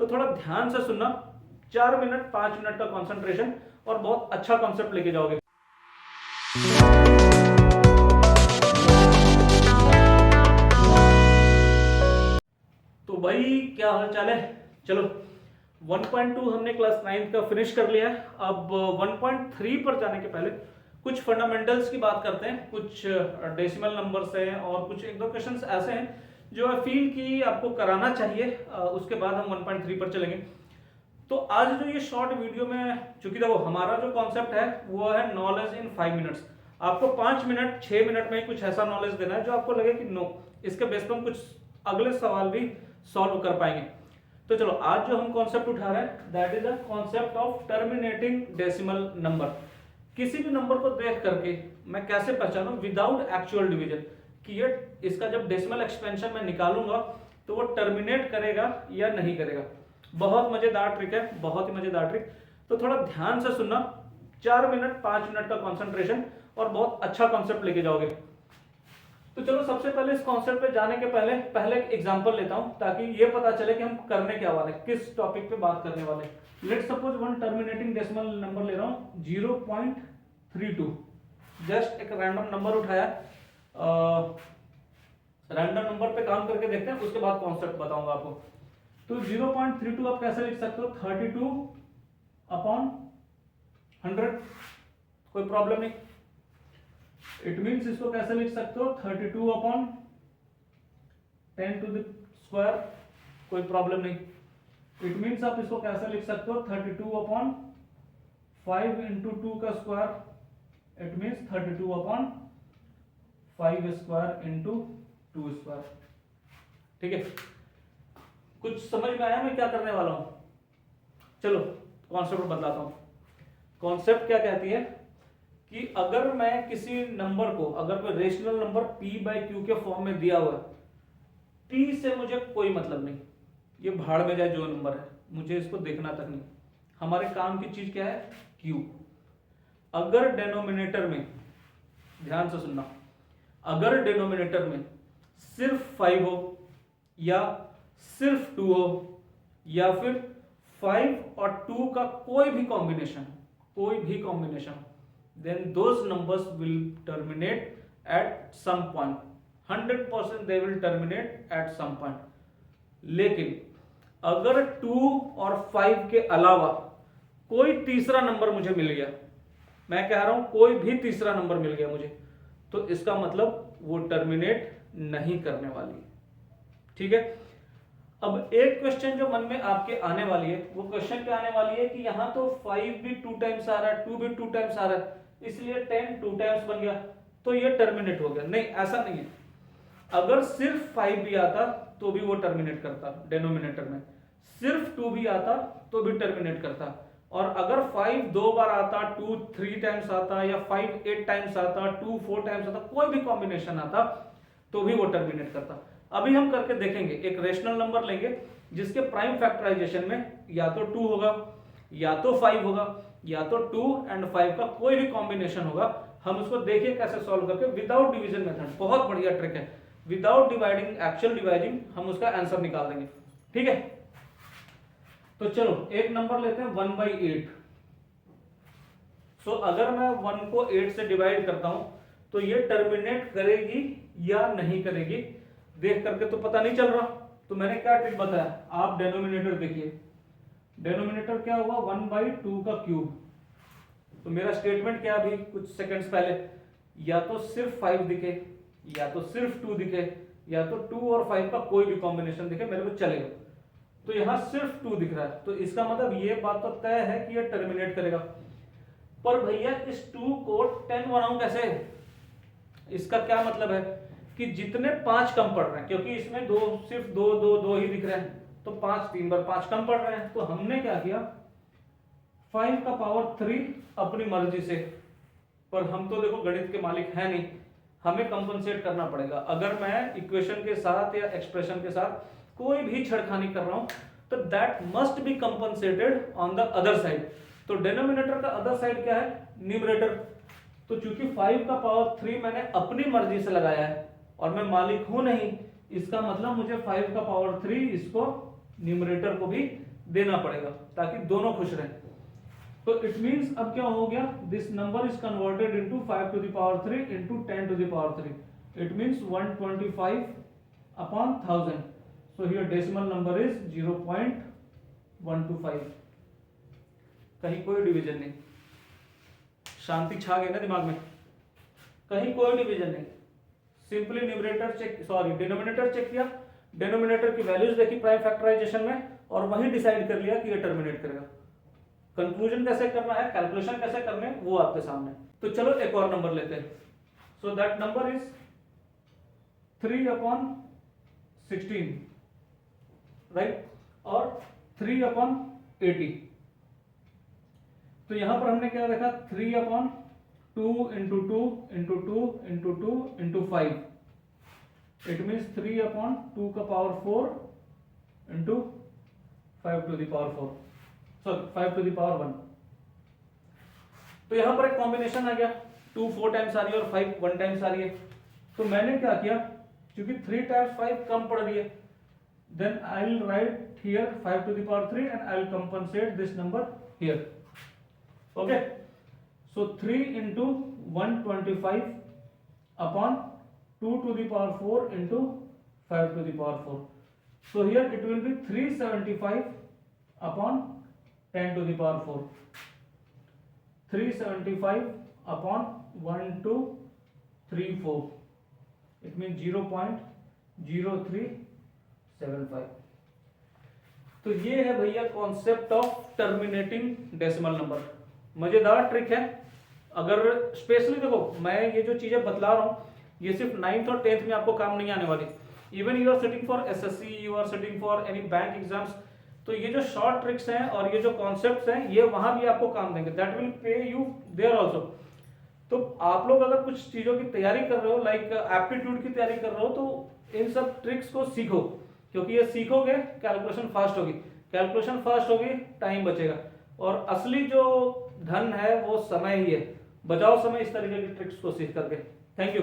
तो थोड़ा ध्यान से सुनना, 4 मिनट 5 मिनट का कंसंट्रेशन और बहुत अच्छा कॉन्सेप्ट लेके जाओगे। तो भाई क्या हाल चाल है। चलो 1.2 हमने क्लास 9 का फिनिश कर लिया है। अब 1.3 पर जाने के पहले कुछ फंडामेंटल्स की बात करते हैं। कुछ डेसिमल नंबर्स हैं और कुछ एक दो क्वेश्चंस ऐसे हैं जो आई फील कि आपको कराना चाहिए। उसके बाद हम 1.3 पर चलेंगे। तो आज जो ये शॉर्ट वीडियो में, चूंकि देखो हमारा जो कॉन्सेप्ट है वो है नॉलेज इन 5 मिनट्स। आपको 5 मिनट 6 मिनट में कुछ ऐसा नॉलेज देना है जो आपको लगे कि नो, इसके बेस पर हम कुछ अगले सवाल भी सॉल्व कर पाएंगे। तो चलो आज जो हम कॉन्सेप्ट उठा रहे हैं that is a concept of terminating decimal number. किसी भी नंबर को देख करके मैं कैसे पहचानूं विदाउट एक्चुअल डिवीजन कि ये इसका जब डेसिमल एक्सपेंशन मैं निकालूंगा तो वो टर्मिनेट करेगा या नहीं करेगा। बहुत मजेदार ट्रिक है, बहुत ही मजेदार ट्रिक। तो थोड़ा ध्यान से सुनना, 4 मिनट 5 मिनट का कंसंट्रेशन और बहुत अच्छा कॉन्सेप्ट लेके जाओगे। तो चलो सबसे पहले इस कॉन्सेप्ट पे जाने के पहले एक एग्जांपल लेता हूं ताकि ये पता चले कि हम करने क्या वाले, किस टॉपिक पे बात करने वाले। Let's suppose one terminating decimal number ले रहा हूं 0.32। जस्ट एक रैंडम नंबर उठाया, रैंडम नंबर पे काम करके देखते हैं, उसके बाद कॉन्सेप्ट बताऊंगा आपको। तो 0.32 आप कैसे लिख सकते हो, 32/100। कोई प्रॉब्लम नहीं। इट मीन्स इसको कैसे लिख सकते हो 32/10⁻²। कोई प्रॉब्लम नहीं। इट मीन्स आप इसको कैसे लिख सकते हो 32/5 × 2 का स्क्वायर। It means 32/5² × 2²। ठीक है, कुछ समझ में आया मैं क्या करने वाला हूं। चलो कॉन्सेप्ट बदलाता हूं। कॉन्सेप्ट क्या कहती है कि अगर मैं किसी नंबर को, अगर कोई रेशनल नंबर p/q के फॉर्म में दिया हुआ है, p से मुझे कोई मतलब नहीं, ये भाड़ में जाए जो नंबर है, मुझे इसको देखना तक नहीं। हमारे काम की चीज क्या है q। अगर डेनोमिनेटर में, ध्यान से सुनना, अगर डेनोमिनेटर में सिर्फ 5 हो या सिर्फ 2 हो या फिर 5 और 2 का कोई भी combination, then those numbers will terminate at some point. 100% they will terminate at some point. लेकिन अगर 2 और 5 के अलावा कोई तीसरा नंबर मुझे मिल गया, मैं कह रहा हूं कोई भी तीसरा नंबर मिल गया मुझे, तो इसका मतलब वो टर्मिनेट नहीं करने वाली। ठीक है, अब एक क्वेश्चन जो मन में आपके आने वाली है, वो क्वेश्चन क्या आने वाली है कि यहां तो 5 भी 2 टाइम्स आ रहा है, 2 भी 2 टाइम्स आ रहा है, इसलिए 10 2 टाइम्स बन गया तो ये टर्मिनेट हो गया। नहीं, ऐसा नहीं है। अगर सिर्फ 5 भी आता तो भी वो टर्मिनेट करता डेनोमिनेटर में, सिर्फ 2 भी आता तो भी टर्मिनेट करता, और अगर 5 2 बार आता, 2 3 टाइम्स आता, या 5 8 टाइम्स आता, 2 4 टाइम्स आता, कोई भी कॉम्बिनेशन आता तो भी वो टर्मिनेट करता। अभी हम करके देखेंगे। एक रेशनल नंबर लेंगे जिसके प्राइम फैक्टराइजेशन में या तो 2 होगा या तो 5 होगा या तो 2 और 5 का कोई भी कॉम्बिनेशन होगा। हम उसको देखिए कैसे सॉल्व करके विदाउट डिवीजन मेथड। बहुत बढ़िया ट्रिक है, विदाउट डिवाइडिंग, एक्चुअल डिवाइडिंग हम उसका आंसर निकाल देंगे। ठीक है, तो चलो एक नंबर लेते हैं 1/8। सो अगर मैं 1 को 8 से डिवाइड करता हूं तो ये टर्मिनेट करेगी या नहीं करेगी, देख करके तो पता नहीं चल रहा। तो मैंने क्या ट्रिक बताया, आप डेनोमिनेटर देखिए। डेनोमिनेटर क्या हुआ 1/2 का क्यूब। तो मेरा स्टेटमेंट क्या अभी कुछ सेकंड्स पहले, या तो सिर्फ 5 दिखे या तो सिर्फ 2 दिखे या तो 2 और 5 का कोई भी कॉम्बिनेशन दिखे, मेरे को चलेगा। तो यहां सिर्फ 2 दिख रहा है, तो इसका मतलब ये बात तो तय है कि ये टर्मिनेट करेगा। पर भैया इस 2 को 10 बनाऊं कैसे? इसका क्या मतलब है कि जितने 5 कम पड़ रहे हैं, क्योंकि इसमें सिर्फ 2 ही दिख रहे हैं, तो 5 3 बार 5 कम पड़ रहे हैं। तो हमने क्या किया, 5 का पावर 3 अपनी मर्जी से, पर हम तो देखो गणित के मालिक है नहीं, हमें कंपनसेट करना पड़ेगा। अगर मैं इक्वेशन के साथ या एक्सप्रेशन के साथ कोई भी छेड़खानी कर रहा हूं तो that must be compensated on the other side. तो डिनोमिनेटर का अदर साइड क्या है, न्यूमरेटर। तो चूंकि 5 का पावर 3 मैंने अपनी मर्जी से लगाया है और मैं मालिक हूं नहीं, इसका मतलब मुझे 5 का पावर 3 इसको न्यूमरेटर को भी देना पड़ेगा ताकि दोनों खुश रहें। तो इट मीन्स अब क्या हो गया, this number is converted into 5 to the power 3 into 10 to the power 3, it means 125 upon 1000। So here decimal number is 0.125। कहीं कोई डिवीजन नहीं, शांति छा गई ना दिमाग में, कहीं कोई डिवीजन नहीं, simply numerator check, sorry denominator check किया, डिनोमिनेटर की वैल्यूज देखी प्राइम फैक्टराइजेशन में और वहीं डिसाइड कर लिया कि ये टर्मिनेट करेगा। कंक्लूजन कैसे करना है, कैलकुलेशन कैसे करने हैं, वो आपके सामने। तो चलो एक और नंबर लेते हैं। So that number is 3/16, right, और 3/80। तो यहां पर हमने क्या देखा, 3/2 into 2 into 2 into 2 into 5, it means 3/2 का power 4 into 5 to the power 4, sorry 5 to the power 1। तो यहां पर एक कॉम्बिनेशन आ गया, 2 4 टाइम्स आ रही है और 5 1 टाइम्स आ रही है। तो मैंने क्या किया, क्योंकि 3 टाइम्स 5 कम पड़ रही है, then I will write here 5 to the power 3 and I will compensate this number here. Okay, so 3 into 125 upon 2 to the power 4 into 5 to the power 4. So here it will be 375 upon 10 to the power 4. 375 upon 1 2 3 4. It means 0.0375. तो ये है भैया concept of terminating decimal number. मजेदार trick है। अगर specially देखो, मैं ये जो चीजें बतला रहा हूँ ये सिर्फ 9th और 10th में आपको काम नहीं आने वाली। Even you are sitting for SSC, you are sitting for any bank exams, तो ये जो शॉर्ट ट्रिक्स हैं और ये जो कॉन्सेप्ट्स हैं ये वहां भी आपको काम देंगे, that will pay you there also. तो आप लोग अगर कुछ चीजों की तैयारी कर रहे हो, लाइक एप्टीट्यूड की तैयारी कर रहे हो, तो इन सब ट्रिक्स को सीखो, क्योंकि ये सीखोगे कैलकुलेशन फास्ट होगी, कैलकुलेशन फास्ट होगी टाइम बचेगा, और असली जो धन है वो समय ही है। बचाओ समय इस तरीके की ट्रिक्स को सीख करके। Thank you.